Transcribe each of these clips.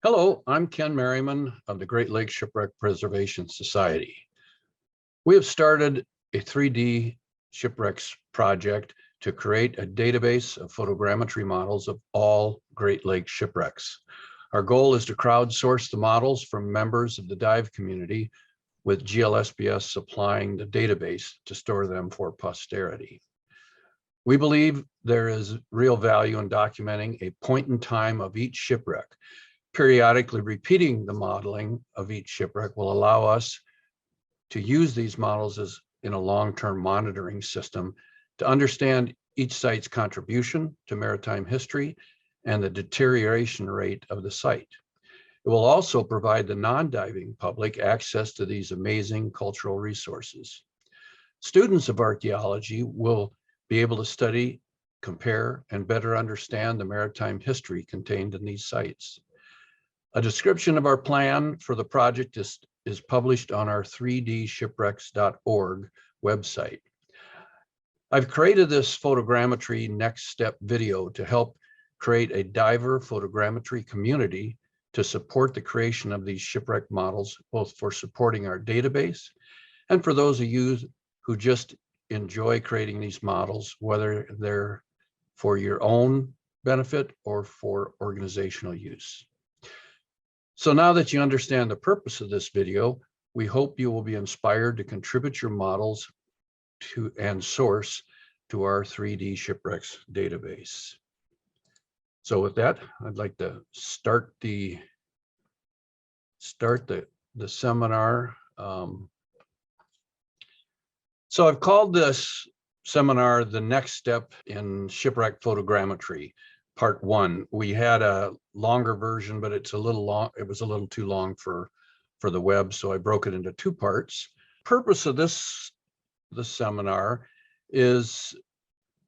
Hello, I'm Ken Merriman of the Great Lakes Shipwreck Preservation Society. We have started a 3D shipwrecks project to create a database of photogrammetry models of all Great Lakes shipwrecks. Our goal is to crowdsource the models from members of the dive community, with GLSBS supplying the database to store them for posterity. We believe there is real value in documenting a point in time of each shipwreck. Periodically repeating the modeling of each shipwreck will allow us to use these models as in a long-term monitoring system to understand each site's contribution to maritime history and the deterioration rate of the site. It will also provide the non-diving public access to these amazing cultural resources. Students of archaeology will be able to study, compare, and better understand the maritime history contained in these sites. A description of our plan for the project is published on our 3dshipwrecks.org website. I've created this photogrammetry next step video to help create a diver photogrammetry community to support the creation of these shipwreck models, both for supporting our database and for those of you who just enjoy creating these models, whether they're for your own benefit or for organizational use. So now that you understand the purpose of this video, we hope you will be inspired to contribute your models to and source to our 3D shipwrecks database. So with that, I'd like to start the seminar. So I've called this seminar the next step in shipwreck photogrammetry. Part 1. We had a longer version, but it's a little long. It was a little too long for the web, so I broke it into 2 parts. Purpose of this seminar is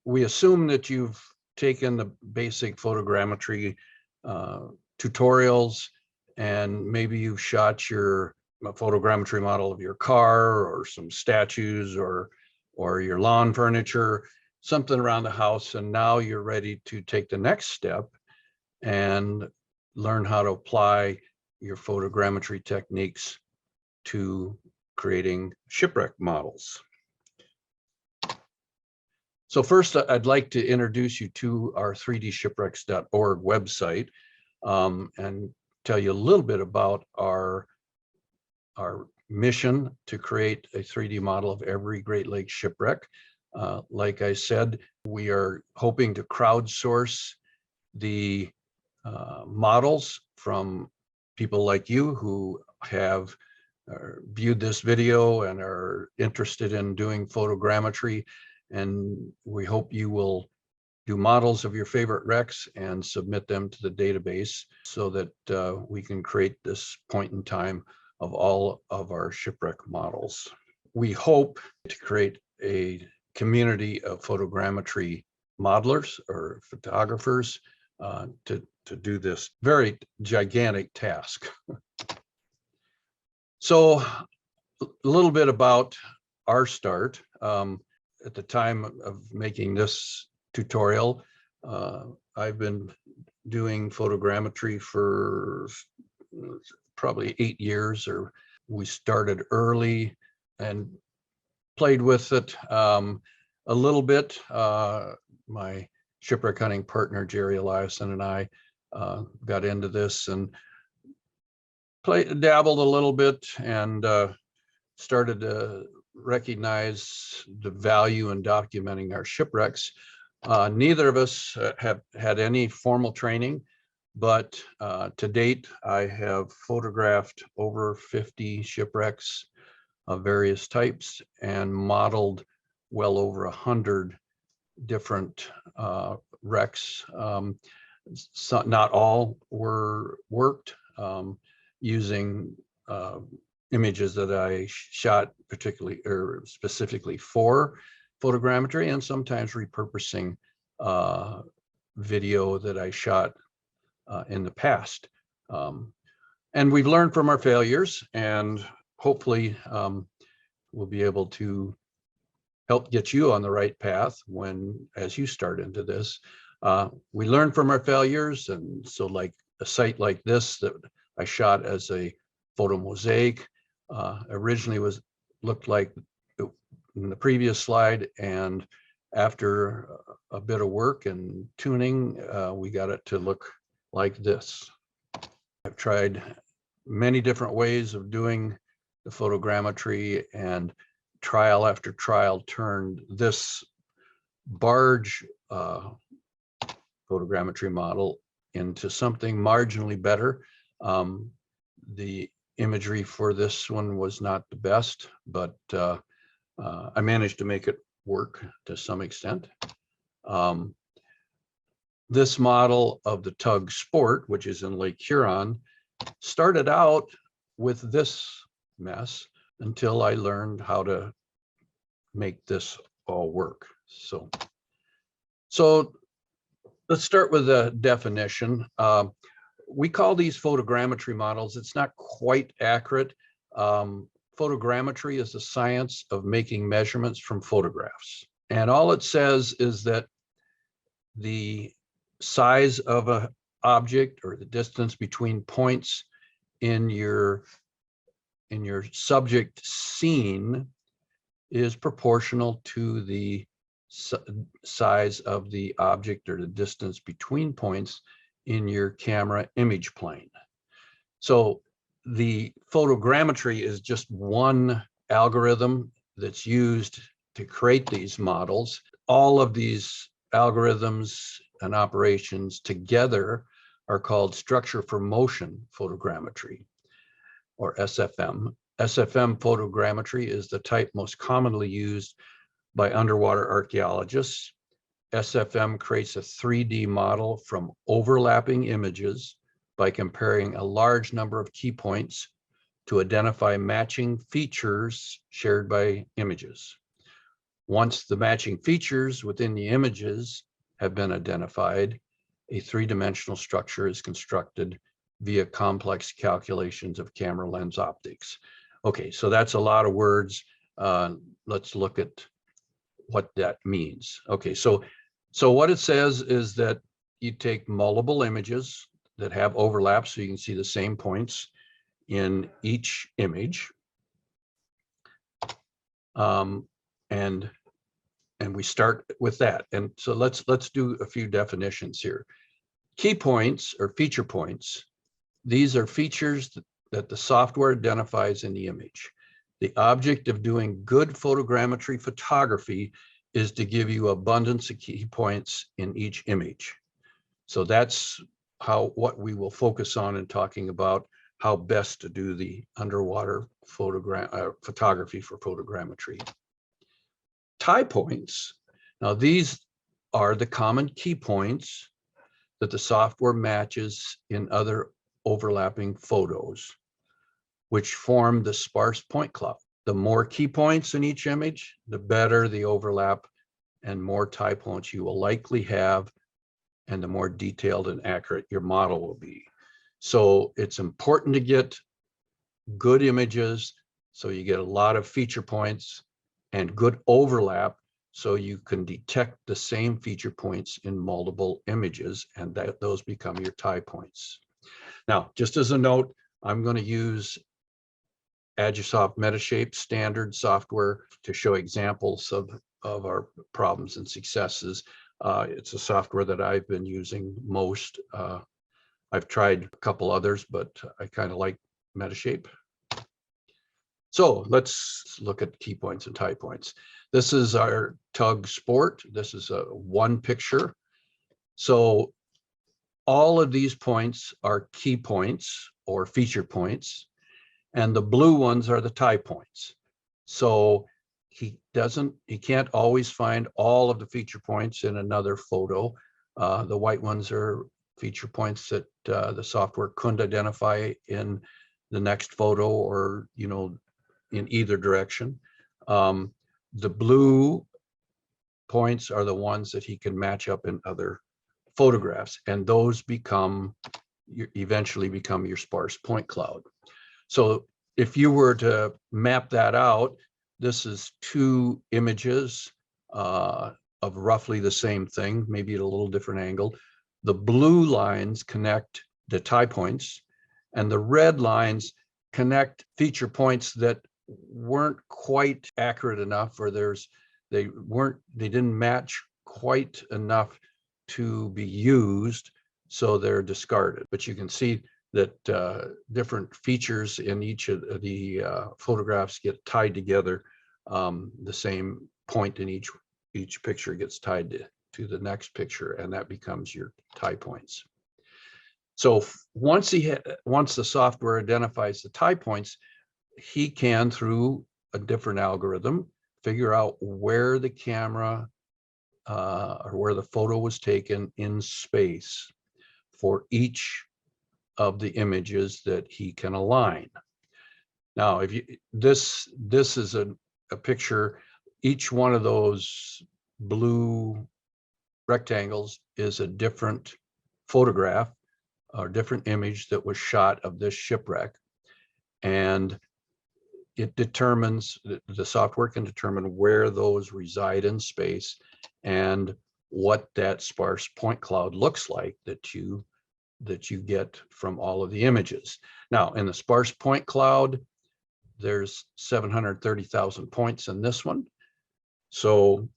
we assume that you've taken the basic photogrammetry tutorials, and maybe you've shot your photogrammetry model of your car or some statues or your lawn furniture, something around the house, and now you're ready to take the next step and learn how to apply your photogrammetry techniques to creating shipwreck models. So first, I'd like to introduce you to our 3dshipwrecks.org website and tell you a little bit about our mission to create a 3D model of every Great Lakes shipwreck. Like I said, we are hoping to crowdsource the models from people like you who have viewed this video and are interested in doing photogrammetry. And we hope you will do models of your favorite wrecks and submit them to the database so that we can create this point in time of all of our shipwreck models. We hope to create a community of photogrammetry modelers or photographers to do this very gigantic task. So a little bit about our start. At the time of making this tutorial, I've been doing photogrammetry for probably 8 years, or we started early and played with it a little bit. My shipwreck hunting partner, Jerry Eliason, and I got into this and dabbled a little bit and started to recognize the value in documenting our shipwrecks. Neither of us have had any formal training, but to date, I have photographed over 50 shipwrecks of various types and modeled well over 100 different wrecks. So not all were worked using images that I shot particularly or specifically for photogrammetry, and sometimes repurposing video that I shot in the past. And we've learned from our failures, and hopefully we'll be able to help get you on the right path as you start into this. We learn from our failures, and so like a site like this that I shot as a photo mosaic. Originally looked like in the previous slide, and after a bit of work and tuning, we got it to look like this. I've tried many different ways of doing the photogrammetry, and trial after trial turned this barge photogrammetry model into something marginally better. The imagery for this one was not the best, but I managed to make it work to some extent. This model of the tug Sport, which is in Lake Huron, started out with this mess until I learned how to make this all work. So let's start with the definition. We call these photogrammetry models. It's not quite accurate. Photogrammetry is the science of making measurements from photographs. And all it says is that the size of an object or the distance between points in your subject scene is proportional to the size of the object or the distance between points in your camera image plane. So the photogrammetry is just one algorithm that's used to create these models. All of these algorithms and operations together are called structure for motion photogrammetry, or SFM. SFM photogrammetry is the type most commonly used by underwater archaeologists. SFM creates a 3D model from overlapping images by comparing a large number of key points to identify matching features shared by images. Once the matching features within the images have been identified, a three-dimensional structure is constructed via complex calculations of camera lens optics. Okay, so that's a lot of words. Let's look at what that means. Okay, so what it says is that you take multiple images that have overlap, so you can see the same points in each image. And we start with that. And so let's do a few definitions here. Key points or feature points. These are features that the software identifies in the image. The object of doing good photogrammetry photography is to give you abundance of key points in each image. So that's what we will focus on in talking about how best to do the underwater photography for photogrammetry. Tie points. Now these are the common key points that the software matches in other overlapping photos, which form the sparse point cloud. The more key points in each image, the better the overlap and more tie points you will likely have, and the more detailed and accurate your model will be. So it's important to get good images so you get a lot of feature points, and good overlap so you can detect the same feature points in multiple images, and those become your tie points. Now, just as a note, I'm going to use Agisoft Metashape standard software to show examples of our problems and successes. It's a software that I've been using most. I've tried a couple others, but I kind of like Metashape. So let's look at key points and tie points. This is our tug Sport. This is a one picture. So all of these points are key points or feature points, and the blue ones are the tie points. So he can't always find all of the feature points in another photo. The white ones are feature points that the software couldn't identify in the next photo, or in either direction. The blue points are the ones that he can match up in other photographs, and those eventually become your sparse point cloud. So if you were to map that out, this is two images of roughly the same thing, maybe at a little different angle. The blue lines connect the tie points, and the red lines connect feature points that weren't quite accurate enough, or they didn't match quite enough to be used, so they're discarded. But you can see that different features in each of the photographs get tied together. The same point in each picture gets tied to the next picture, and that becomes your tie points. So once the software identifies the tie points, he can, through a different algorithm, figure out where the camera or where the photo was taken in space for each of the images that he can align. Now, if this is a picture, each one of those blue rectangles is a different photograph or different image that was shot of this shipwreck. And it determines, the software can determine where those reside in space and what that sparse point cloud looks like that you get from all of the images. Now, in the sparse point cloud, there's 730,000 points in this one. So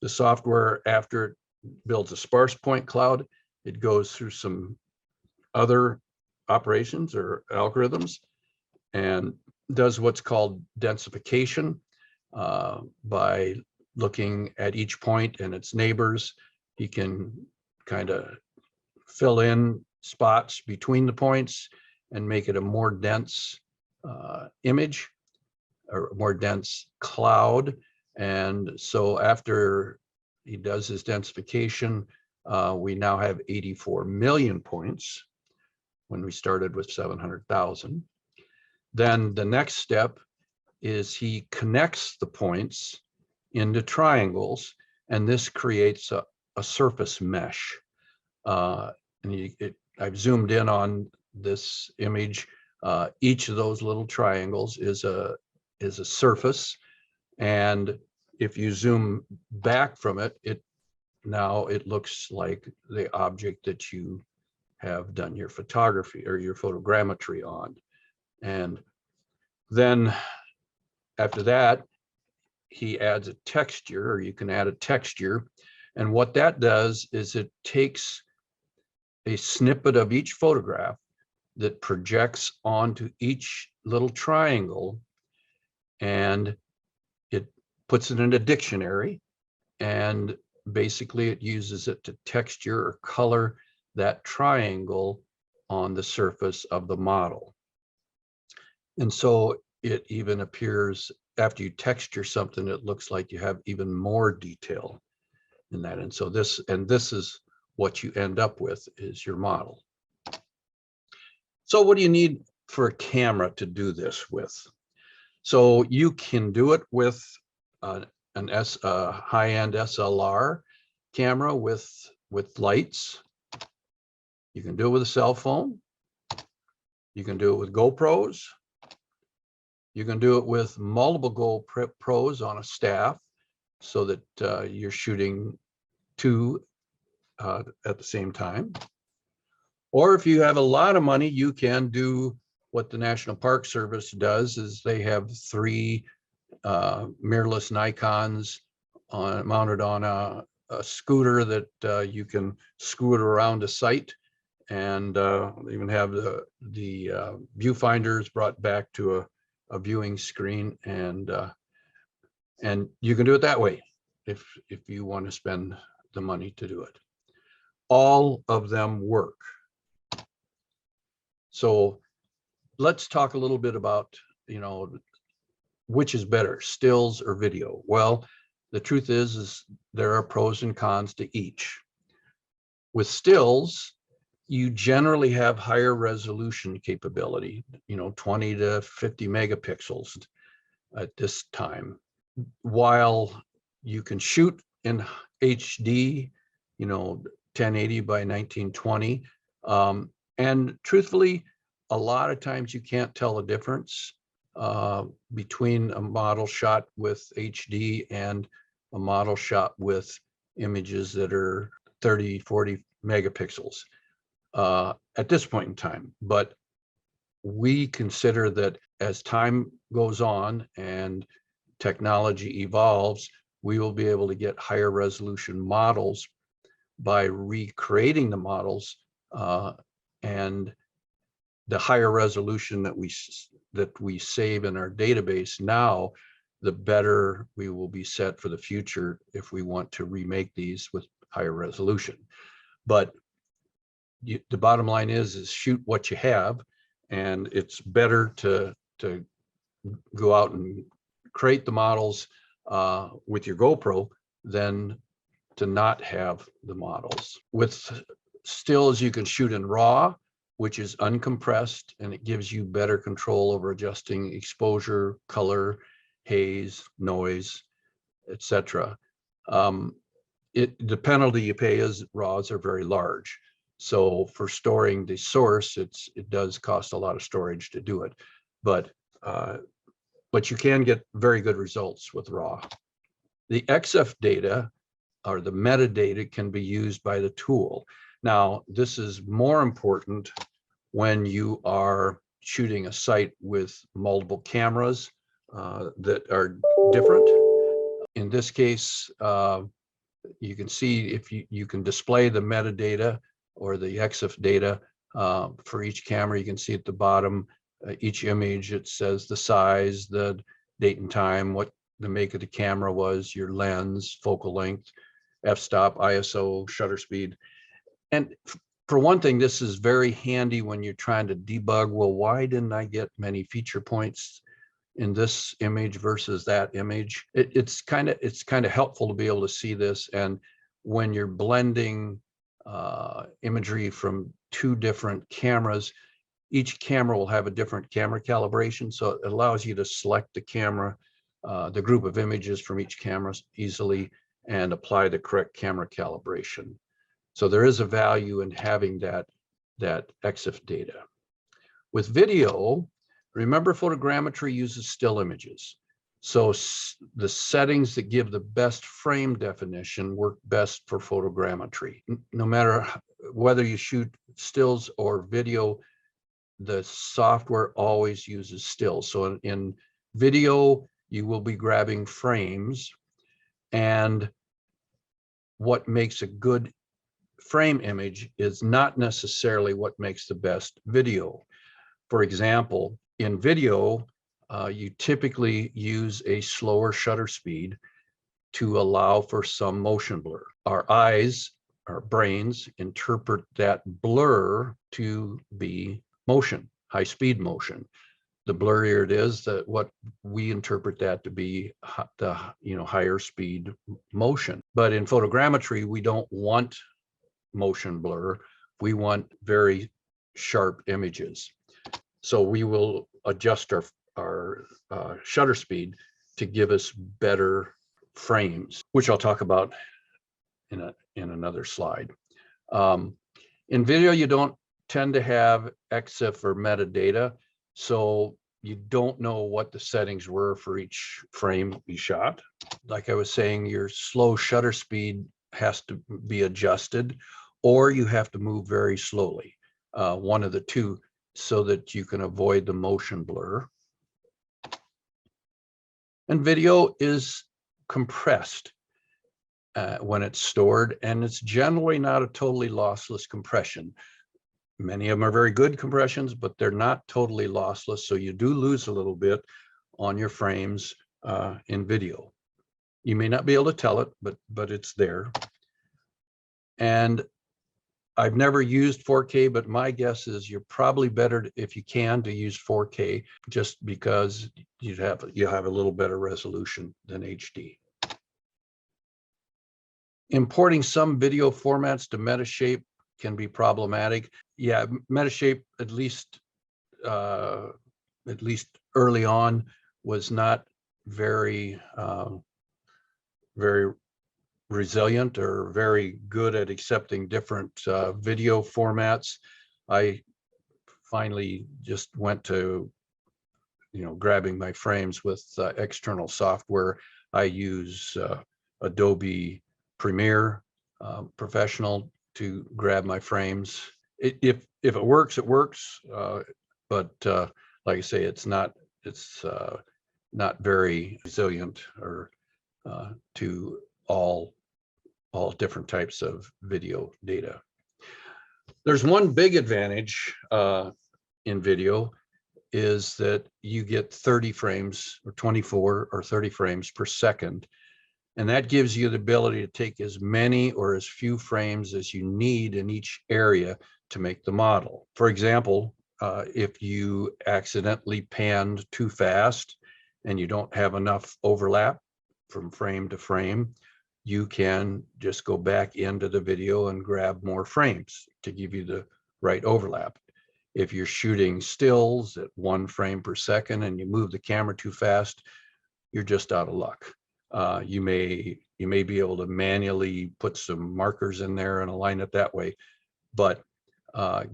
the software, after it builds a sparse point cloud, it goes through some other operations or algorithms and does what's called densification by looking at each point and its neighbors. He can kind of fill in spots between the points and make it a more dense image or a more dense cloud. And so after he does his densification, we now have 84 million points when we started with 700,000. Then the next step is he connects the points into triangles, and this creates a surface mesh. I've zoomed in on this image. Each of those little triangles is a surface, and if you zoom back from it, now it looks like the object that you have done your photography or your photogrammetry on. And then after that, he adds a texture, or you can add a texture. And what that does is it takes a snippet of each photograph that projects onto each little triangle, and it puts it in a dictionary, and basically it uses it to texture or color that triangle on the surface of the model. And so it even appears, after you texture something, it looks like you have even more detail in that. And so this is what you end up with, is your model. So what do you need for a camera to do this with? So you can do it with a high-end SLR camera with lights. You can do it with a cell phone. You can do it with GoPros. You can do it with multiple GoPros on a staff, so that you're shooting two at the same time. Or if you have a lot of money, you can do what the National Park Service does, is they have 3 mirrorless Nikons mounted on a scooter that you can scoot around a site, and even have the viewfinders brought back to a viewing screen, and you can do it that way if you want to spend the money to do it. All of them work. So let's talk a little bit about, which is better, stills or video. Well, the truth is there are pros and cons to each. With stills, you generally have higher resolution capability, 20 to 50 megapixels at this time, while you can shoot in HD, 1080 by 1920. And truthfully, a lot of times you can't tell the difference between a model shot with HD and a model shot with images that are 30, 40 megapixels. at this point in time. But we consider that as time goes on and technology evolves, we will be able to get higher resolution models by recreating the models, and the higher resolution that we save in our database now, the better we will be set for the future if we want to remake these with higher resolution. But the bottom line is shoot what you have, and it's better to go out and create the models with your GoPro than to not have the models. With stills, you can shoot in RAW, which is uncompressed, and it gives you better control over adjusting exposure, color, haze, noise, etc. The penalty you pay is RAWs are very large. So for storing the source, it does cost a lot of storage to do it, but you can get very good results with RAW. The EXIF data, or the metadata, can be used by the tool. Now, this is more important when you are shooting a site with multiple cameras that are different. In this case, you can see if you can display the metadata or the EXIF data for each camera. You can see at the bottom, each image, it says the size, the date and time, what the make of the camera was, your lens, focal length, f-stop, ISO, shutter speed. And for one thing, this is very handy when you're trying to debug, well, why didn't I get many feature points in this image versus that image? It's kind of helpful to be able to see this. And when you're blending imagery from two different cameras, each camera will have a different camera calibration. So it allows you to select the camera, the group of images from each camera easily, and apply the correct camera calibration. So there is a value in having that EXIF data. With video, remember, photogrammetry uses still images. So the settings that give the best frame definition work best for photogrammetry. No matter whether you shoot stills or video, the software always uses stills. So in video, you will be grabbing frames, and what makes a good frame image is not necessarily what makes the best video. For example, in video, you typically use a slower shutter speed to allow for some motion blur. Our eyes, our brains, interpret that blur to be motion, high speed motion. The blurrier it is, what we interpret that to be the higher speed motion. But in photogrammetry, we don't want motion blur. We want very sharp images. So we will adjust our shutter speed to give us better frames, which I'll talk about in another slide. In video, you don't tend to have EXIF or metadata, so you don't know what the settings were for each frame you shot. Like I was saying, your slow shutter speed has to be adjusted, or you have to move very slowly, one of the two, so that you can avoid the motion blur. And video is compressed when it's stored, and it's generally not a totally lossless compression. Many of them are very good compressions, but they're not totally lossless, so you do lose a little bit on your frames in video. You may not be able to tell it, but it's there. And I've never used 4K, but my guess is you're probably better, if you can, to use 4K, just because you have a little better resolution than HD. Importing some video formats to Metashape can be problematic. Yeah, Metashape, at least early on, was not very resilient or very good at accepting different video formats. I finally just went to grabbing my frames with external software. I use Adobe Premiere Professional to grab my frames. If it works, it works. But like I say, it's not very resilient or to all different types of video data. There's one big advantage in video is that you get 30 frames or 24 or 30 frames per second. And that gives you the ability to take as many or as few frames as you need in each area to make the model. For example, if you accidentally panned too fast and you don't have enough overlap from frame to frame, you can just go back into the video and grab more frames to give you the right overlap. If you're shooting stills at 1 frame per second and you move the camera too fast, you're just out of luck. You may be able to manually put some markers in there and align it that way, but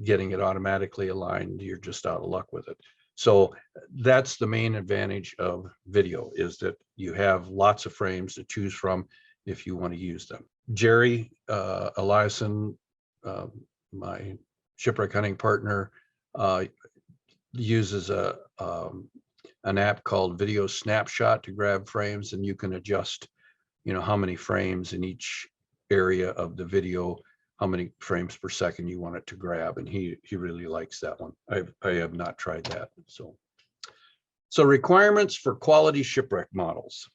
getting it automatically aligned, you're just out of luck with it. So that's the main advantage of video, is that you have lots of frames to choose from if you want to use them. Jerry Eliason, my shipwreck hunting partner, uses an app called Video Snapshot to grab frames, and you can adjust, how many frames in each area of the video, how many frames per second you want it to grab, and he really likes that one. I have not tried that. So requirements for quality shipwreck models.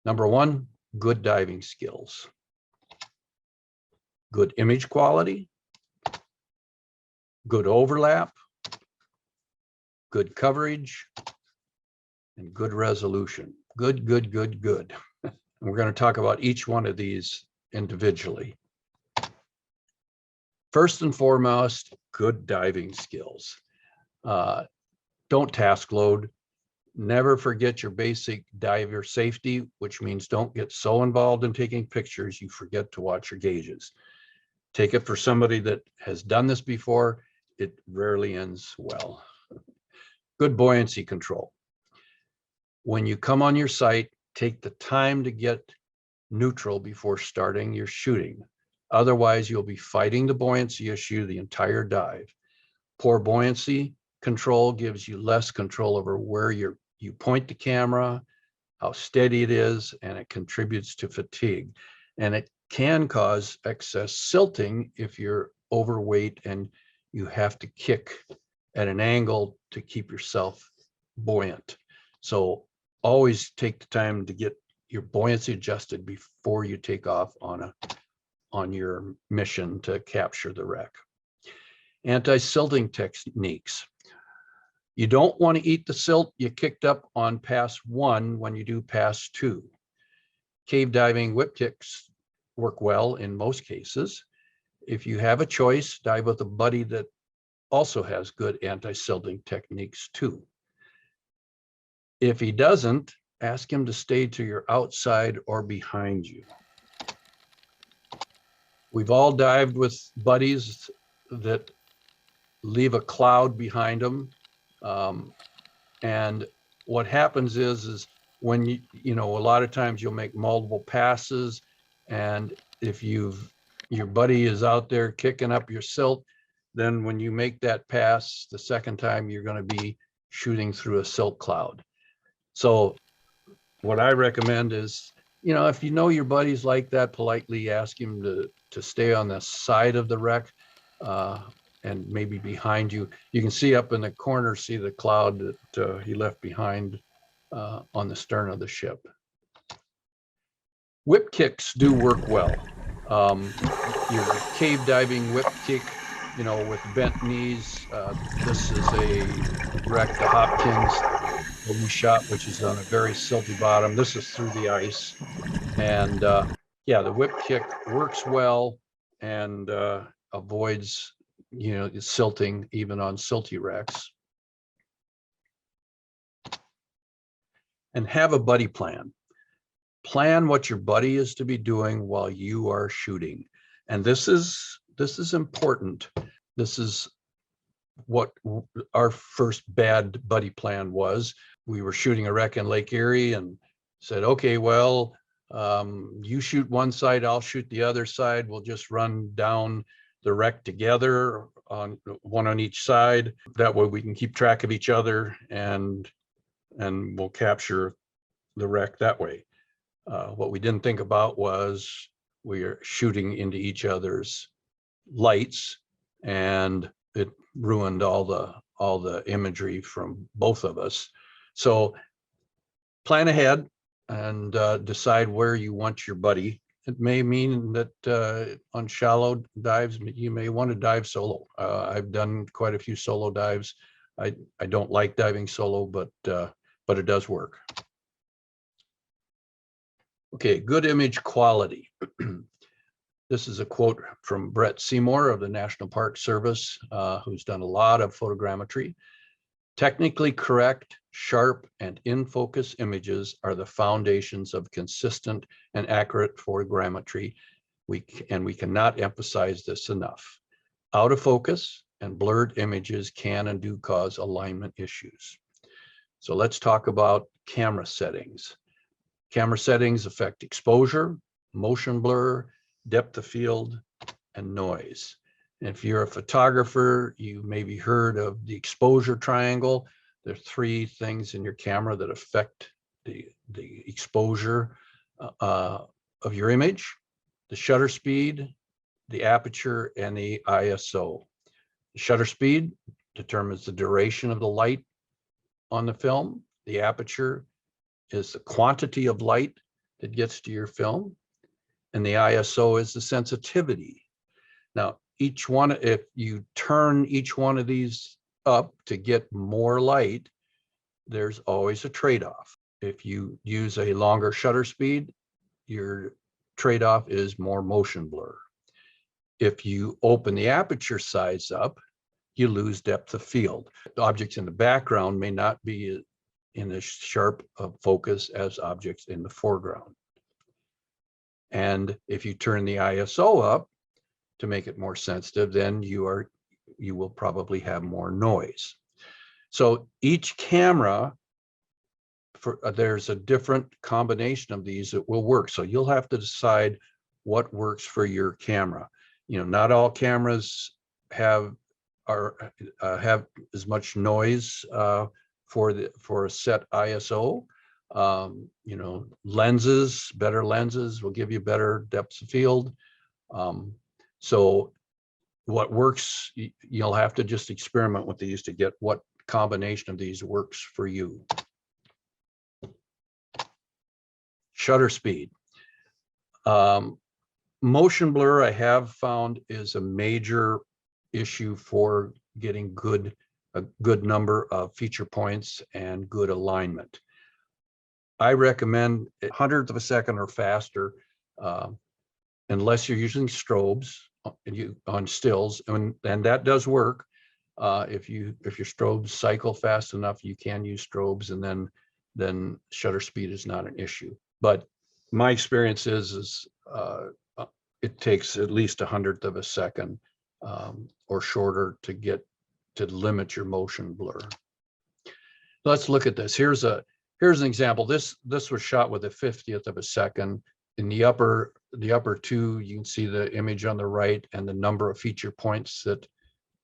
Number 1, good diving skills, good image quality, good overlap, good coverage, and good resolution. Good. And we're going to talk about each one of these individually. First and foremost, good diving skills. Don't task load. Never forget your basic diver safety, which means don't get so involved in taking pictures you forget to watch your gauges. Take it for somebody that has done this before. It rarely ends well. Good buoyancy control. When you come on your site, take the time to get neutral before starting your shooting. Otherwise, you'll be fighting the buoyancy issue the entire dive. Poor buoyancy control gives you less control over where you point the camera, how steady it is, and it contributes to fatigue. And it can cause excess silting if you're overweight and you have to kick at an angle to keep yourself buoyant. So always take the time to get your buoyancy adjusted before you take off on your mission to capture the wreck. Anti-silting techniques. You don't want to eat the silt you kicked up on pass 1 when you do pass 2. Cave diving whip kicks work well in most cases. If you have a choice, dive with a buddy that also has good anti-silting techniques too. If he doesn't, ask him to stay to your outside or behind you. We've all dived with buddies that leave a cloud behind them. And what happens is when a lot of times you'll make multiple passes, and if your buddy is out there kicking up your silt, then when you make that pass the second time, you're going to be shooting through a silt cloud. So what I recommend is, if you know your buddy's like that, politely ask him to stay on the side of the wreck and maybe behind you. You can see up in the corner, see the cloud that he left behind on the stern of the ship. Whip kicks do work well. Your cave diving whip kick, with bent knees. This is a wreck, the Hopkins, that we shot, which is on a very silty bottom. This is through the ice. And the whip kick works well and avoids, silting even on silty wrecks. And have a buddy plan. Plan what your buddy is to be doing while you are shooting. And this is important. This is what our first bad buddy plan was. We were shooting a wreck in Lake Erie and said, okay, well, You shoot one side, I'll shoot the other side. We'll just run down the wreck together, on one on each side. That way we can keep track of each other, and we'll capture the wreck that way. What we didn't think about was we are shooting into each other's lights, and it ruined all the imagery from both of us. So plan ahead and decide where you want your buddy. It may mean that on shallow dives, you may want to dive solo. I've done quite a few solo dives. I don't like diving solo, but it does work. Okay, good image quality. This is a quote from Brett Seymour of the National Park Service, who's done a lot of photogrammetry. Technically correct, sharp, and in-focus images are the foundations of consistent and accurate photogrammetry. We cannot emphasize this enough. Out of focus and blurred images can and do cause alignment issues. So let's talk about camera settings. Camera settings affect exposure, motion blur, depth of field, and noise. And if you're a photographer, you maybe heard of the exposure triangle. There are three things in your camera that affect the exposure of your image: the shutter speed, the aperture, and the ISO. The shutter speed determines the duration of the light on the film. The aperture is the quantity of light that gets to your film, and the ISO is the sensitivity. Now, each one, if you turn each one of these up to get more light, there's always a trade-off. If you use a longer shutter speed, your trade-off is more motion blur. If you open the aperture size up, you lose depth of field. Objects in the background may not be in as sharp of focus as objects in the foreground. And if you turn the ISO up to make it more sensitive, then you will probably have more noise. So each camera, there's a different combination of these that will work. So you'll have to decide what works for your camera. You know, not all cameras have as much noise for a set ISO. You know, better lenses will give you better depths of field. So what works, you'll have to just experiment with these to get what combination of these works for you. Shutter speed. Motion blur, I have found, is a major issue for getting a good number of feature points and good alignment. I recommend 100th of a second or faster, unless you're using strobes on stills, and that does work. If your strobes cycle fast enough, you can use strobes, and then shutter speed is not an issue. But my experience is it takes at least 100th of a second or shorter to limit your motion blur. Let's look at this. Here's an example. This was shot with a 50th of a second. In the upper two, you can see the image on the right and the number of feature points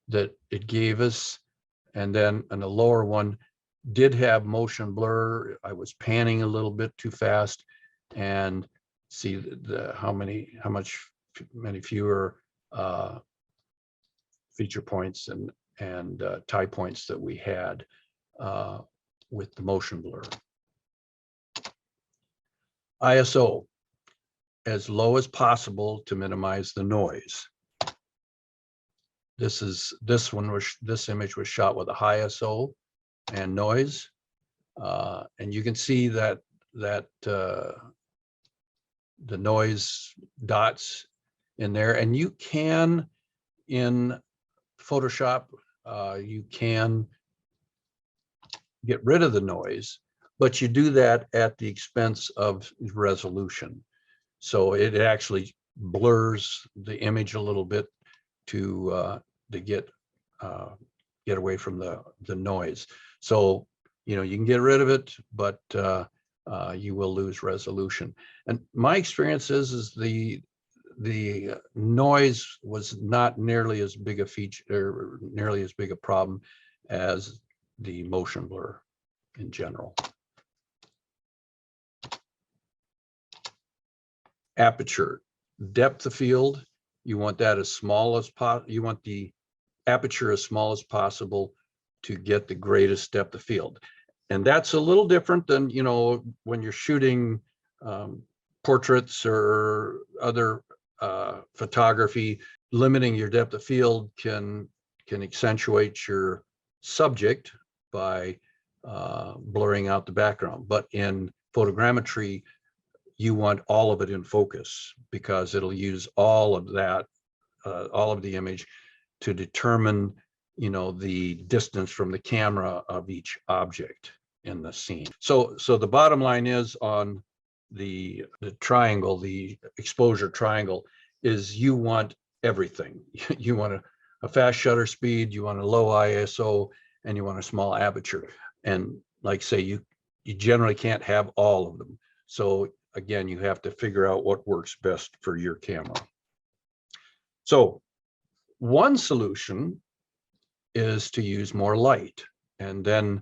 that it gave us. And then in the lower one did have motion blur. I was panning a little bit too fast, and see how many fewer feature points and tie points that we had with the motion blur. ISO, as low as possible to minimize the noise. This image was shot with a high ISO and noise, and you can see that the noise dots in there. And you can, in Photoshop, you can get rid of the noise, but you do that at the expense of resolution. So it actually blurs the image a little bit to get away from the noise. So, you know, you can get rid of it, but you will lose resolution. And my experience is the noise was not nearly as big a feature, or nearly as big a problem as the motion blur in general. Aperture, depth of field, you want that as small as possible. You want the aperture as small as possible to get the greatest depth of field. And that's a little different than, you know, when you're shooting portraits or other photography. Limiting your depth of field can accentuate your subject by blurring out the background. But in photogrammetry, you want all of it in focus, because it'll use all of that, all of the image to determine, you know, the distance from the camera of each object in the scene. So the bottom line is, on the triangle, the exposure triangle, is you want everything. You want a fast shutter speed, you want a low ISO, and you want a small aperture. And like say, you generally can't have all of them. So again, you have to figure out what works best for your camera. So one solution is to use more light, and then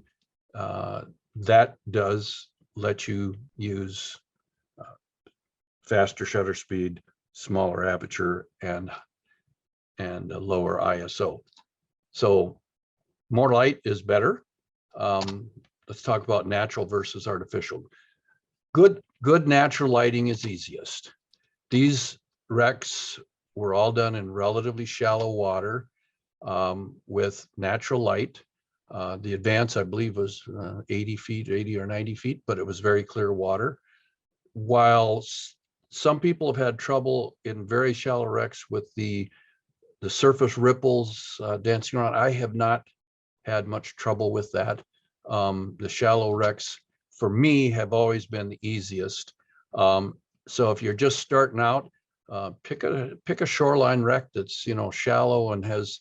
that does let you use faster shutter speed, smaller aperture, and a lower ISO. So more light is better. Let's talk about natural versus artificial. Good natural lighting is easiest. These wrecks were all done in relatively shallow water with natural light. The advance, I believe, was 80 or 90 feet, but it was very clear water. While some people have had trouble in very shallow wrecks with the surface ripples dancing around, I have not had much trouble with that. The shallow wrecks, for me, have always been the easiest. So if you're just starting out, pick a shoreline wreck that's, you know, shallow and has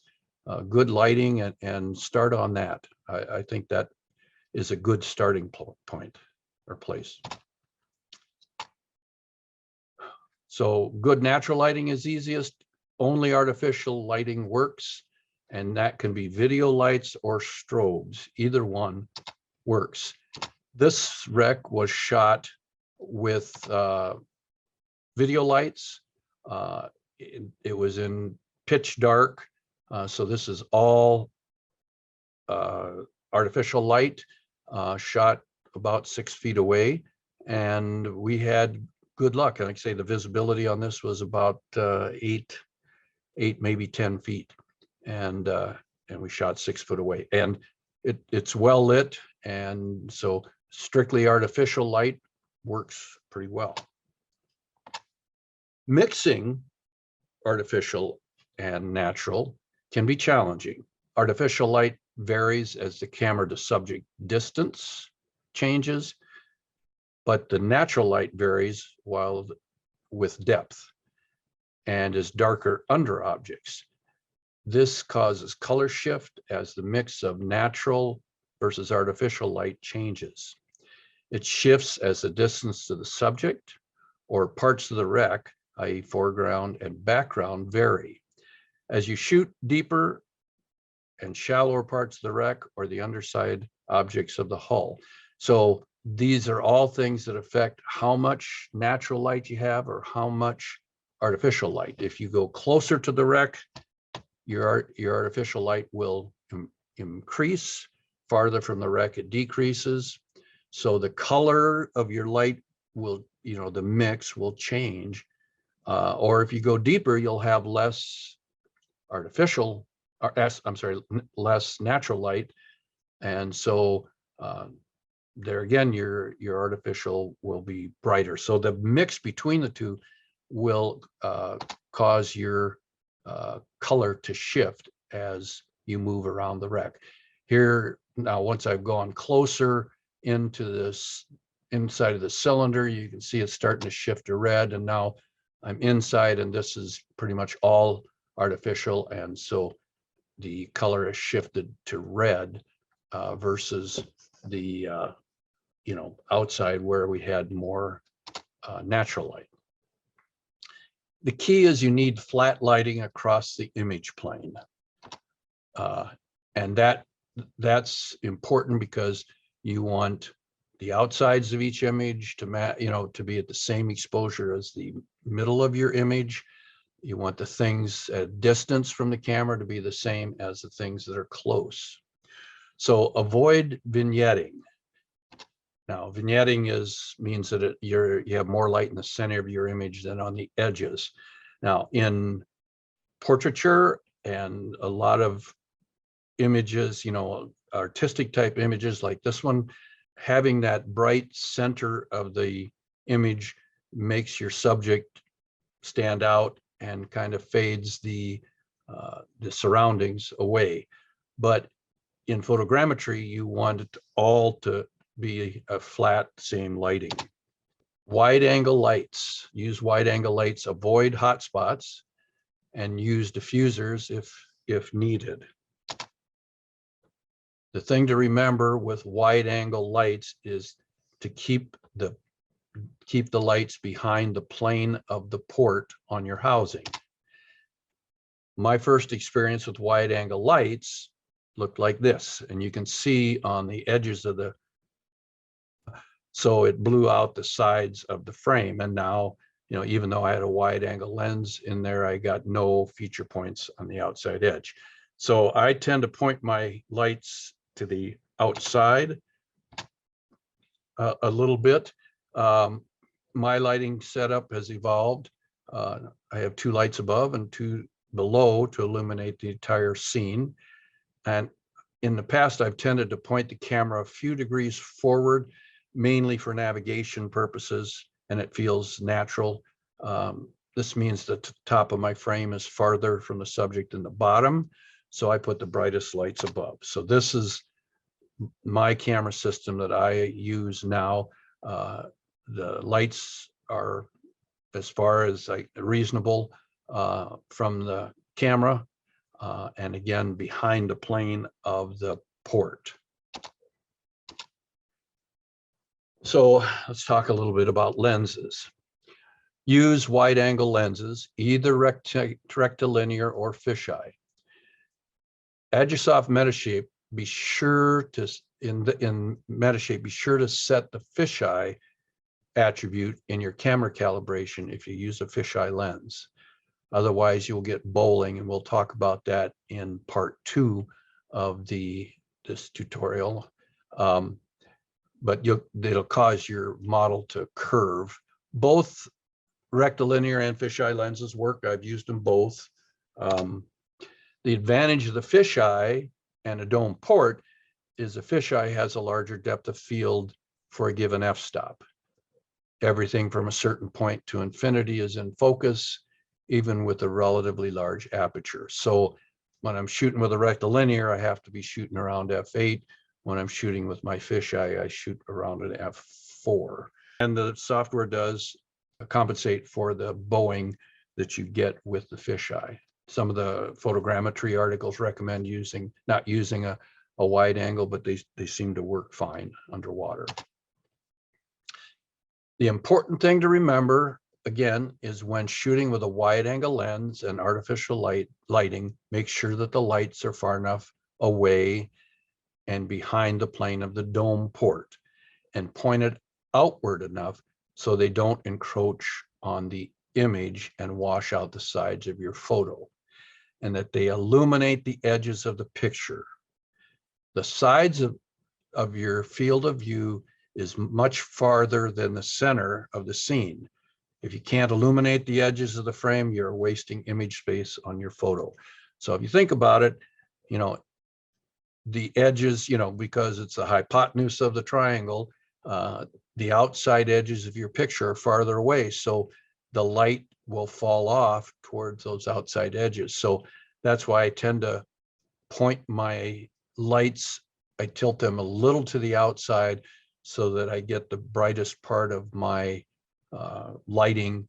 good lighting, and start on that. I think that is a good starting point or place. So good natural lighting is easiest. Only artificial lighting works, and that can be video lights or strobes. Either one works. This wreck was shot with video lights. It was in pitch dark. So this is all artificial light, shot about 6 feet away. And we had good luck. And like I say, the visibility on this was about 8, maybe 10 feet. And we shot 6 foot away. And it's well lit. And so strictly artificial light works pretty well. Mixing artificial and natural can be challenging. Artificial light varies as the camera to subject distance changes, but the natural light varies with depth and is darker under objects. This causes color shift as the mix of natural versus artificial light changes. It shifts as the distance to the subject or parts of the wreck, i.e. foreground and background, vary. As you shoot deeper and shallower parts of the wreck or the underside objects of the hull. So these are all things that affect how much natural light you have or how much artificial light. If you go closer to the wreck, your artificial light will increase. Farther from the wreck, it decreases. So the color of your light will, you know, the mix will change. Or if you go deeper, you'll have less artificial, less natural light. And so there again, your artificial will be brighter. So the mix between the two will cause your color to shift as you move around the wreck. Here, now once I've gone closer into this inside of the cylinder, you can see it's starting to shift to red, and now I'm inside, and this is pretty much all artificial, and so the color has shifted to red versus the outside where we had more natural light. The key is you need flat lighting across the image plane. And that's important because you want the outsides of each image to be at the same exposure as the middle of your image. You want the things at distance from the camera to be the same as the things that are close. So avoid vignetting. Now, vignetting means that you have more light in the center of your image than on the edges. Now, in portraiture and a lot of images, artistic type images like this one, having that bright center of the image makes your subject stand out and kind of fades the surroundings away. But in photogrammetry, you want it all to be a flat, same lighting. Wide angle lights, use wide angle lights, avoid hot spots, and use diffusers if needed. The thing to remember with wide angle lights is to keep the lights behind the plane of the port on your housing. My first experience with wide angle lights looked like this, and you can see on the edges of so it blew out the sides of the frame. And now, even though I had a wide angle lens in there, I got no feature points on the outside edge. So I tend to point my lights to the outside a little bit. My lighting setup has evolved. I have 2 lights above and 2 below to illuminate the entire scene. And in the past, I've tended to point the camera a few degrees forward, mainly for navigation purposes, and it feels natural. This means the top of my frame is farther from the subject than the bottom, so I put the brightest lights above. So this is my camera system that I use now. The lights are, as far as reasonable from the camera, and again, behind the plane of the port. So let's talk a little bit about lenses. Use wide angle lenses, either rectilinear or fisheye. Agisoft Metashape, be sure to, in Metashape, be sure to set the fisheye attribute in your camera calibration if you use a fisheye lens. Otherwise, you'll get bowling, and we'll talk about that in part 2 of this tutorial. But it'll cause your model to curve. Both rectilinear and fisheye lenses work. I've used them both. The advantage of the fisheye and a dome port is a fisheye has a larger depth of field for a given f-stop. Everything from a certain point to infinity is in focus, even with a relatively large aperture. So when I'm shooting with a rectilinear, I have to be shooting around f8. When I'm shooting with my fisheye, I shoot around an f4. And the software does compensate for the bowing that you get with the fisheye. Some of the photogrammetry articles recommend not using a wide angle, but they seem to work fine underwater. The important thing to remember, again, is when shooting with a wide angle lens and artificial lighting, make sure that the lights are far enough away and behind the plane of the dome port, and pointed outward enough so they don't encroach on the image and wash out the sides of your photo, and that they illuminate the edges of the picture. The sides of your field of view is much farther than the center of the scene. If you can't illuminate the edges of the frame, you're wasting image space on your photo. So if you think about it, the edges, because it's the hypotenuse of the triangle, the outside edges of your picture are farther away. So the light will fall off towards those outside edges. So that's why I tend to point my lights, I tilt them a little to the outside so that I get the brightest part of my lighting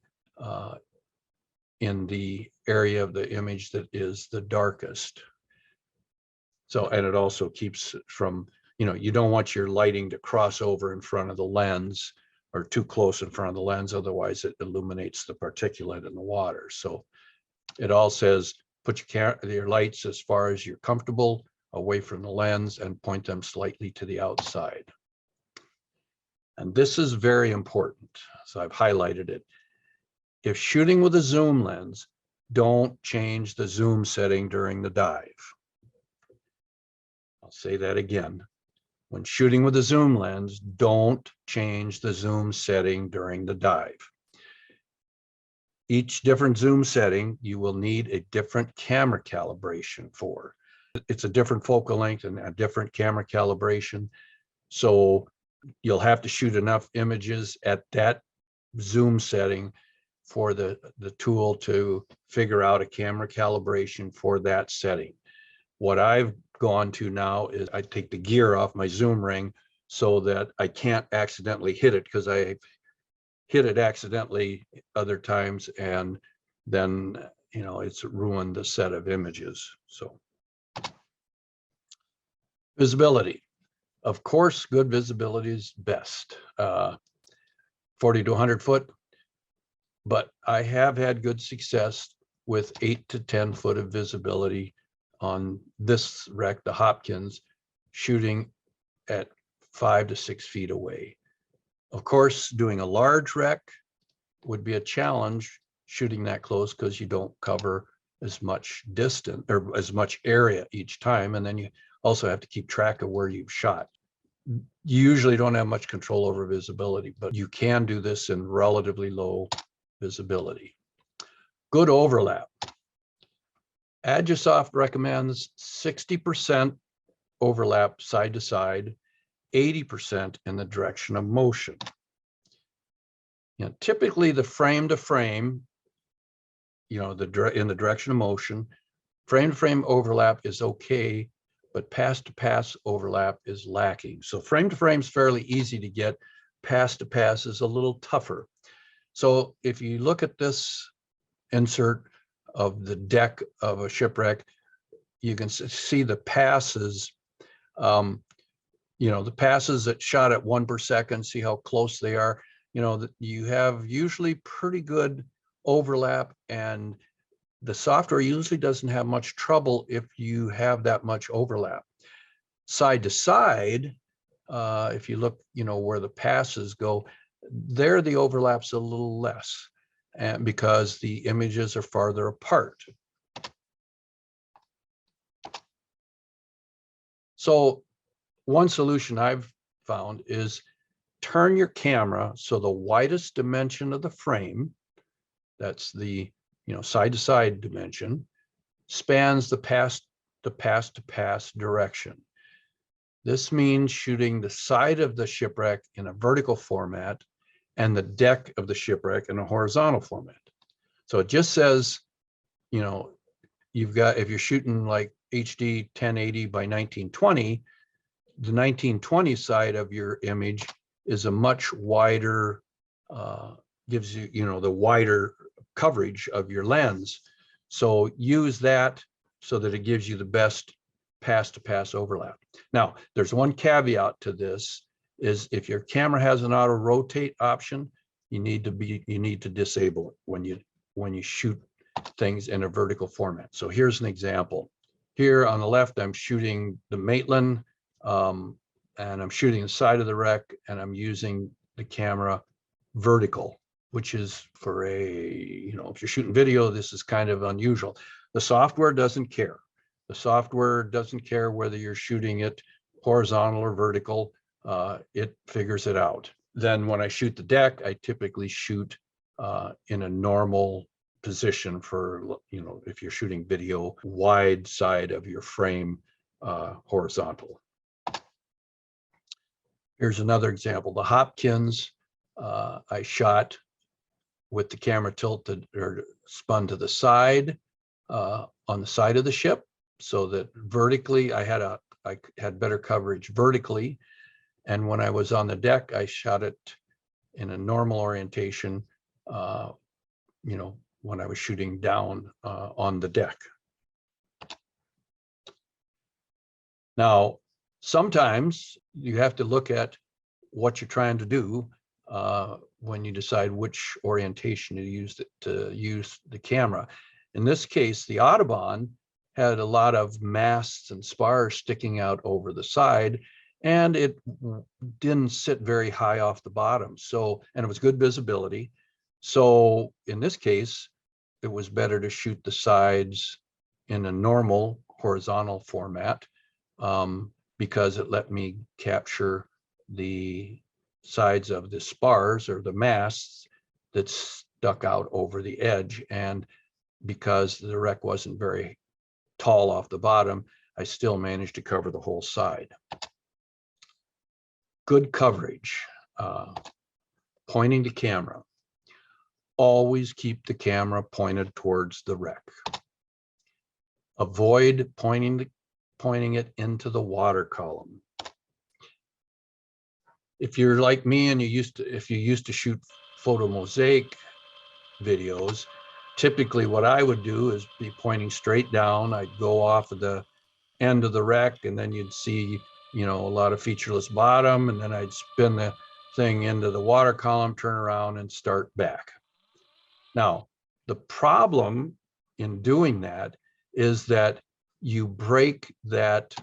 in the area of the image that is the darkest. So, and it also keeps it from you don't want your lighting to cross over in front of the lens or too close in front of the lens, otherwise it illuminates the particulate in the water. So it all says put your lights as far as you're comfortable away from the lens and point them slightly to the outside. And this is very important, so I've highlighted it. If shooting with a zoom lens, don't change the zoom setting during the dive. I'll say that again. When shooting with a zoom lens, don't change the zoom setting during the dive. Each different zoom setting, you will need a different camera calibration for. It's a different focal length and a different camera calibration. So you'll have to shoot enough images at that zoom setting for the tool to figure out a camera calibration for that setting. What I've gone to now is I take the gear off my zoom ring so that I can't accidentally hit it, because I hit it accidentally other times and then it's ruined the set of images. So visibility. Of course, good visibility is best, 40 to 100 foot, but I have had good success with 8 to 10 foot of visibility on this wreck, the Hopkins, shooting at 5 to 6 feet away. Of course, doing a large wreck would be a challenge shooting that close, because you don't cover as much distance or as much area each time. And then you also have to keep track of where you've shot. You usually don't have much control over visibility, but you can do this in relatively low visibility. Good overlap. Agisoft recommends 60% overlap side to side, 80% in the direction of motion. Typically the frame to frame, in the direction of motion, frame to frame overlap is okay, but pass to pass overlap is lacking. So frame to frame is fairly easy to get. Pass to pass is a little tougher. So if you look at this insert of the deck of a shipwreck, you can see the passes, the passes that shot at 1 per second, see how close they are. You have usually pretty good overlap, and the software usually doesn't have much trouble if you have that much overlap. Side to side, if you look, where the passes go, there the overlap's a little less, and because the images are farther apart. So one solution I've found is turn your camera so the widest dimension of the frame, that's the side to side dimension, spans the pass to pass direction. This means shooting the side of the shipwreck in a vertical format and the deck of the shipwreck in a horizontal format. So it just says, you've got, if you're shooting like HD 1080 by 1920, the 1920 side of your image is a much wider, gives you, the wider coverage of your lens. So use that so that it gives you the best pass to pass overlap. Now, there's one caveat to this, is if your camera has an auto rotate option, you need to disable it when you shoot things in a vertical format. So here's an example. Here on the left, I'm shooting the Maitland, and I'm shooting the side of the wreck, and I'm using the camera vertical, which is for if you're shooting video, this is kind of unusual. The software doesn't care. The software doesn't care whether you're shooting it horizontal or vertical. It figures it out. Then when I shoot the deck, I typically shoot in a normal position for, if you're shooting video, wide side of your frame, horizontal. Here's another example. The Hopkins, I shot with the camera tilted or spun to the side, on the side of the ship, so that vertically I had better coverage vertically. And when I was on the deck, I shot it in a normal orientation, when I was shooting down on the deck. Now, Sometimes you have to look at what you're trying to do when you decide which orientation to use the camera. In this case, the Audubon had a lot of masts and spars sticking out over the side, and it didn't sit very high off the bottom. So, and it was good visibility. So in this case, it was better to shoot the sides in a normal horizontal format because it let me capture the sides of the spars or the masts that stuck out over the edge. And because the wreck wasn't very tall off the bottom, I still managed to cover the whole side. Good coverage, pointing to camera. Always keep the camera pointed towards the wreck. Avoid pointing it into the water column. If you're like me and if you used to shoot photo mosaic videos, typically what I would do is be pointing straight down. I'd go off of the end of the wreck, and then you'd see, a lot of featureless bottom, and then I'd spin the thing into the water column, turn around, and start back. Now, the problem in doing that is that you break that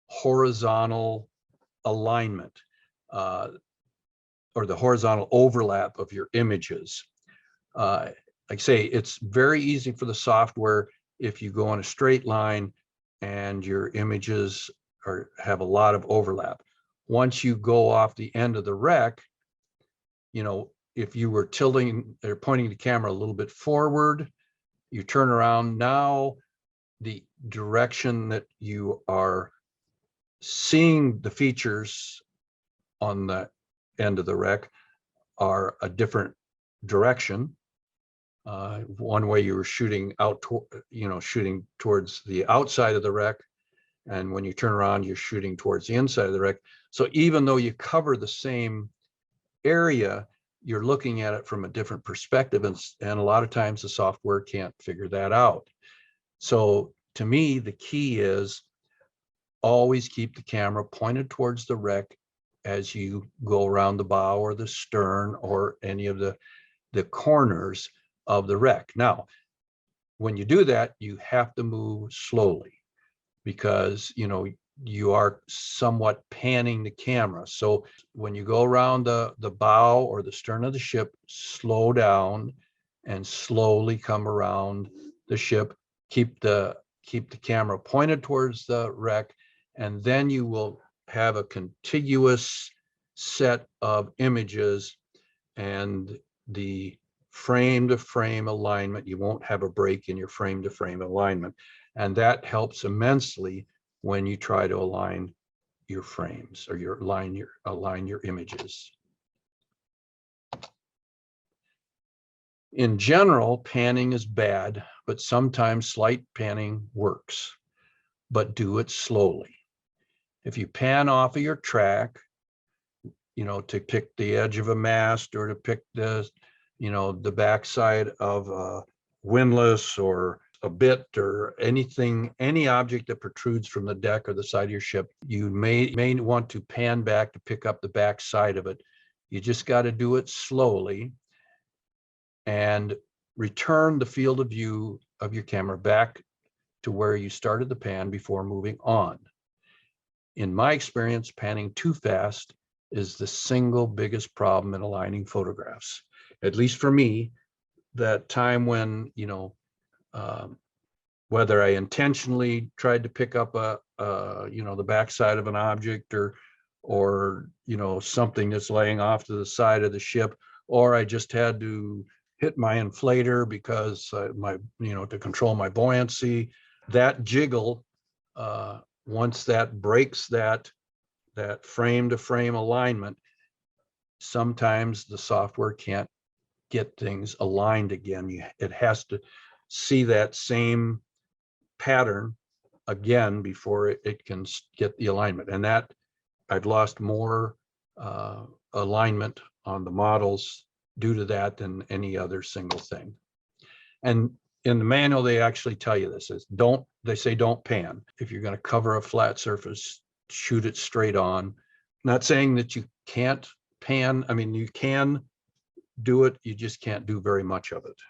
horizontal alignment or the horizontal overlap of your images. Like I say, it's very easy for the software if you go on a straight line and your images have a lot of overlap. Once you go off the end of the wreck, if you were tilting or pointing the camera a little bit forward, you turn around, now the direction that you are seeing the features on the end of the wreck are a different direction. One way you were shooting shooting towards the outside of the wreck, and when you turn around, you're shooting towards the inside of the wreck. So even though you cover the same area, you're looking at it from a different perspective, and a lot of times the software can't figure that out. So to me, the key is always keep the camera pointed towards the wreck as you go around the bow or the stern or any of the corners of the wreck. Now, when you do that, you have to move slowly because you are somewhat panning the camera. So when you go around the bow or the stern of the ship, slow down and slowly come around the ship. Keep the camera pointed towards the wreck, and then you will have a contiguous set of images, and the frame to frame alignment, you won't have a break in your frame to frame alignment. And that helps immensely when you try to align your frames or align your images. In general, panning is bad, but sometimes slight panning works, but do it slowly. If you pan off of your track, to pick the edge of a mast or to pick the backside of a windlass or a bit or any object that protrudes from the deck or the side of your ship, you may want to pan back to pick up the back side of it. You just got to do it slowly and return the field of view of your camera back to where you started the pan before moving on. In my experience, panning too fast is the single biggest problem in aligning photographs. At least for me, that time when, whether I intentionally tried to pick up the backside of an object or something that's laying off to the side of the ship, or I just had to hit my inflator because to control my buoyancy, that jiggle, once that breaks that frame to frame alignment, sometimes the software can't get things aligned again. It has to see that same pattern again before it can get the alignment. And that I've lost more alignment on the models due to that than any other single thing. And in the manual, they actually tell you this is they say don't pan. If you're going to cover a flat surface shoot it straight on. Not saying that you can't pan. I mean, you can do it, you just can't do very much of it.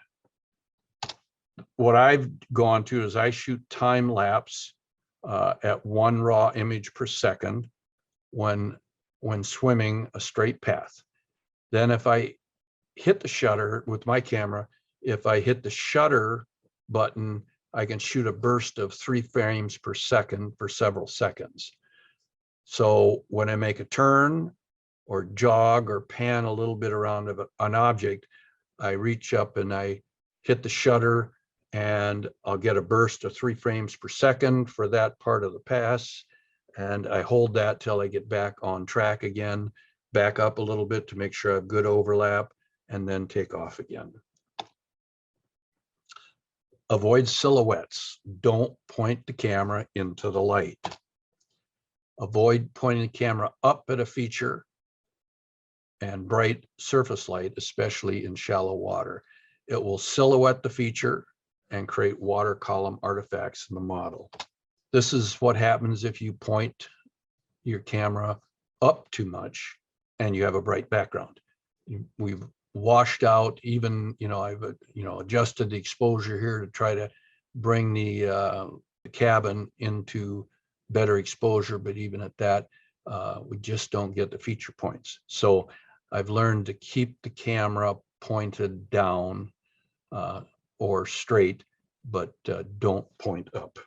What I've gone to is I shoot time lapse at 1 raw image per second when swimming a straight path. Then if I hit the shutter with my camera, if I hit the shutter button, I can shoot a burst of 3 frames per second for several seconds. So when I make a turn or jog or pan a little bit around an object, I reach up and I hit the shutter and I'll get a burst of 3 frames per second for that part of the pass. And I hold that till I get back on track again, back up a little bit to make sure I have good overlap, and then take off again. Avoid silhouettes. Don't point the camera into the light. Avoid pointing the camera up at a feature and bright surface light, especially in shallow water. It will silhouette the feature and create water column artifacts in the model. This is what happens if you point your camera up too much and you have a bright background. We've washed out, even, I've adjusted the exposure here to try to bring the cabin into better exposure, but even at that, we just don't get the feature points. So I've learned to keep the camera pointed down or straight, but don't point up.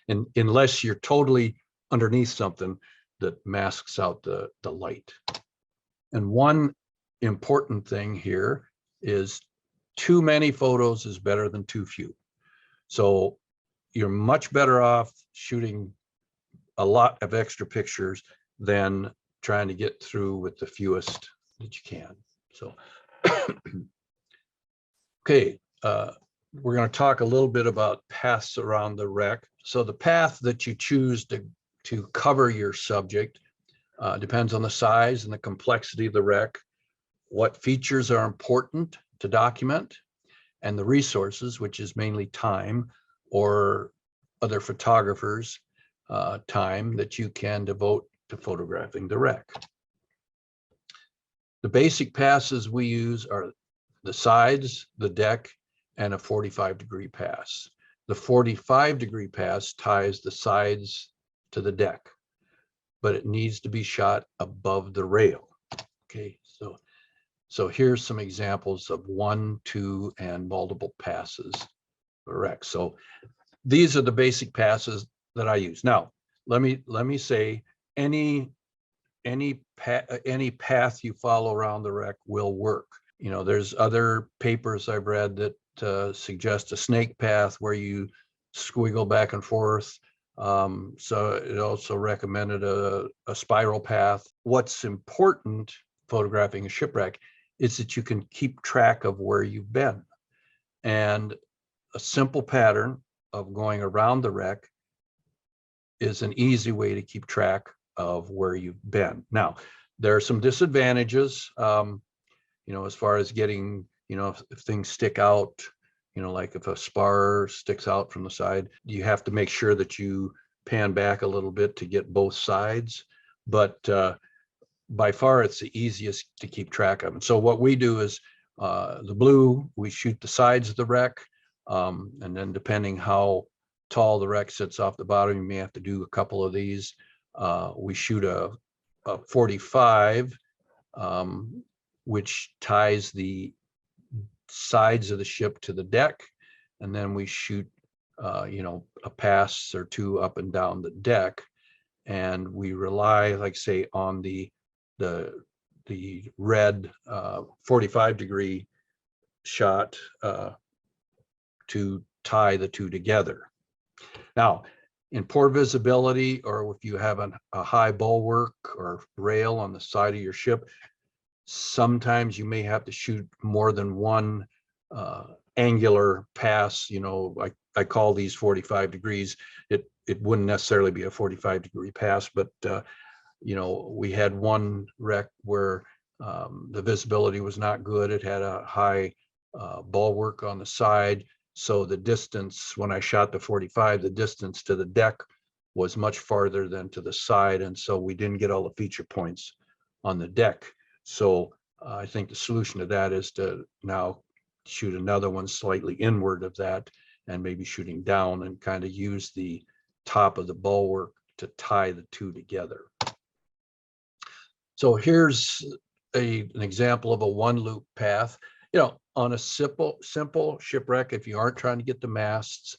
And unless you're totally underneath something that masks out the light. And one important thing here is too many photos is better than too few. So you're much better off shooting a lot of extra pictures than trying to get through with the fewest that you can. So, okay, we're going to talk a little bit about paths around the wreck. So the path that you choose to cover your subject depends on the size and the complexity of the wreck, what features are important to document, and the resources, which is mainly time or other photographers' time that you can devote to photographing the wreck. The basic passes we use are the sides, the deck, and a 45-degree pass. The 45-degree pass ties the sides to the deck, but it needs to be shot above the rail. Okay, so here's some examples of 1, 2, and multiple passes for wreck. So these are the basic passes that I use. Now, let me say any path you follow around the wreck will work. There's other papers I've read that suggest a snake path where you squiggle back and forth. So it also recommended a spiral path. What's important photographing a shipwreck is that you can keep track of where you've been. And a simple pattern of going around the wreck is an easy way to keep track of where you've been. Now, there are some disadvantages, as far as getting, if things stick out, like if a spar sticks out from the side, you have to make sure that you pan back a little bit to get both sides. But by far, it's the easiest to keep track of. And so what we do is the blue, we shoot the sides of the wreck. And then depending how tall the wreck sits off the bottom, you may have to do a couple of these. We shoot a 45, which ties the sides of the ship to the deck, and then we shoot a pass or two up and down the deck, and we rely, like say, on the red 45-degree shot to tie the two together. Now, in poor visibility, or if you have a high bulwark or rail on the side of your ship, sometimes you may have to shoot more than one angular pass. I call these 45 degrees. It wouldn't necessarily be a 45-degree pass, but we had one wreck where the visibility was not good. It had a high bulwark on the side. So the distance, when I shot the 45, the distance to the deck was much farther than to the side, and so we didn't get all the feature points on the deck. So I think the solution to that is to now shoot another one slightly inward of that, and maybe shooting down, and kind of use the top of the bulwark to tie the two together. So here's an example of a one loop path. You know, on a simple shipwreck, if you aren't trying to get the masts,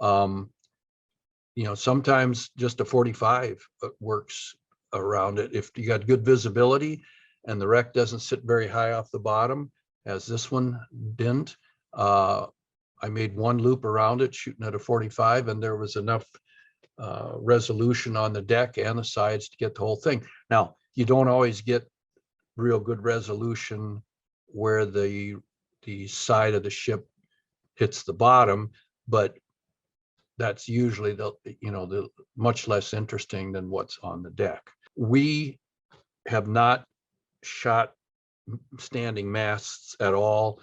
you know, sometimes just a 45 works around it. If you got good visibility and the wreck doesn't sit very high off the bottom, as this one didn't, I made one loop around it shooting at a 45, and there was enough resolution on the deck and the sides to get the whole thing. Now, you don't always get real good resolution where the side of the ship hits the bottom, but that's usually the much less interesting than what's on the deck. We have not shot standing masts at all,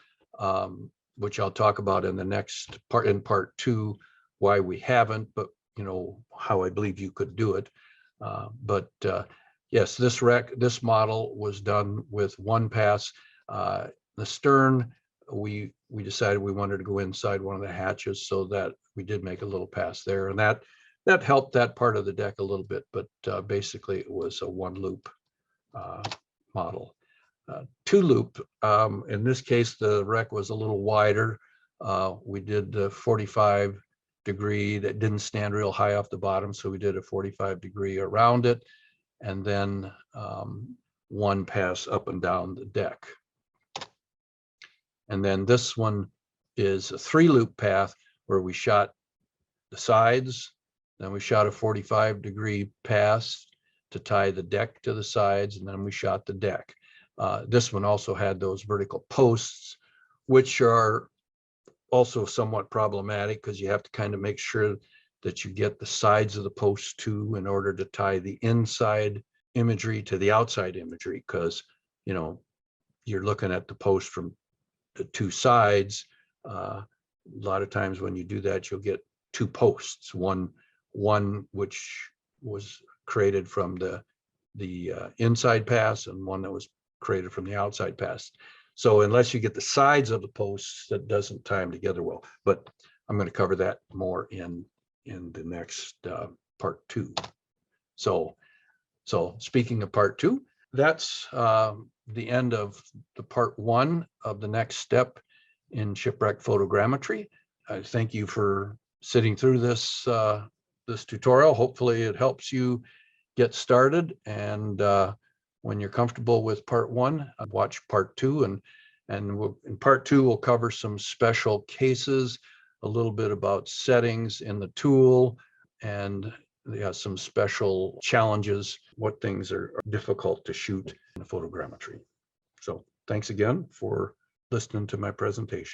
which I'll talk about in the next part, in part 2, why we haven't, but you know how I believe you could do it. Yes, this model was done with one pass. The stern, we decided we wanted to go inside one of the hatches, so that we did make a little pass there, and that helped that part of the deck a little bit. But basically, it was a one loop model. Two loop. In this case, the wreck was a little wider. We did the 45 degree that didn't stand real high off the bottom, so we did a 45 degree around it, and then one pass up and down the deck. And then this one is a 3-loop path where we shot the sides, then we shot a 45 degree pass to tie the deck to the sides, and then we shot the deck. This one also had those vertical posts, which are also somewhat problematic because you have to kind of make sure that you get the sides of the posts too in order to tie the inside imagery to the outside imagery, because you know you're looking at the post from the two sides. A lot of times when you do that, you'll get two posts, one which was created from the inside pass, and one that was created from the outside pass. So unless you get the sides of the posts, that doesn't tie them together well. But I'm going to cover that more in the next part 2. So speaking of part 2, that's the end of the part 1 of the next step in shipwreck photogrammetry. I thank you for sitting through this tutorial. Hopefully it helps you get started, and when you're comfortable with part 1, watch part 2, and in part 2 we'll cover some special cases, a little bit about settings in the tool, and some special challenges, what things are difficult to shoot in photogrammetry. So thanks again for listening to my presentation.